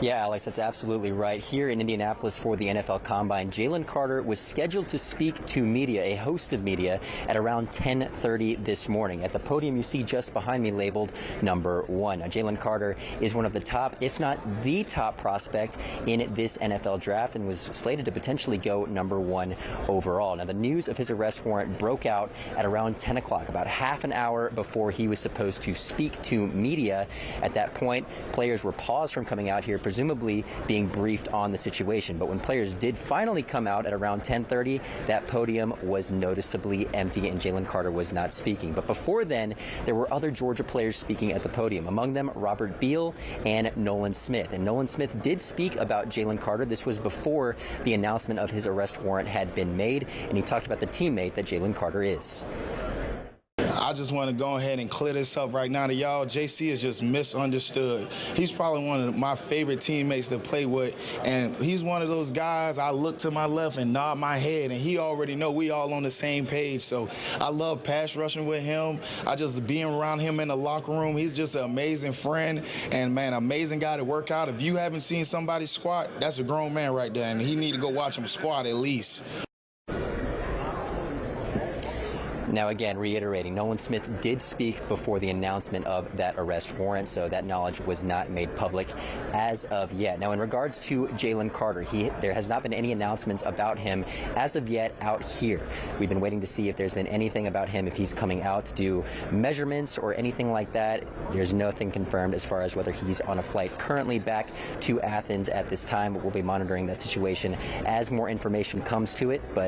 Yeah, Alex, that's absolutely right. Here in Indianapolis for the NFL Combine, Jalen Carter was scheduled to speak to media, a host of media, at around 10:30 this morning at the podium you see just behind me labeled number 1. Now, Jalen Carter is one of the top, if not the top prospect in this NFL draft and was slated to potentially go number 1 overall. Now, the news of his arrest warrant broke out at around 10 o'clock, about half an hour before he was supposed to speak to media. At that point, players were paused from coming out here, presumably being briefed on the situation. But when players did finally come out at around 10:30, that podium was noticeably empty and Jalen Carter was not speaking. But before then, there were other Georgia players speaking at the podium, among them Robert Beal and Nolan Smith. And Nolan Smith did speak about Jalen Carter. This was before the announcement of his arrest warrant had been made, and he talked about the teammate that Jalen Carter is. I just want to go ahead and clear this up right now to y'all. JC is just misunderstood. He's probably one of my favorite teammates to play with, and he's one of those guys I look to my left and nod my head, and he already know we all on the same page. So I love pass rushing with him. I just being around him in the locker room. He's just an amazing friend and, man, amazing guy to work out. If you haven't seen somebody squat, that's a grown man right there, and he need to go watch him squat at least. Now, again, reiterating, Nolan Smith did speak before the announcement of that arrest warrant, so that knowledge was not made public as of yet. Now, in regards to Jalen Carter, there has not been any announcements about him as of yet out here. We've been waiting to see if there's been anything about him, if he's coming out to do measurements or anything like that. There's nothing confirmed as far as whether he's on a flight currently back to Athens at this time. We'll be monitoring that situation as more information comes to it. But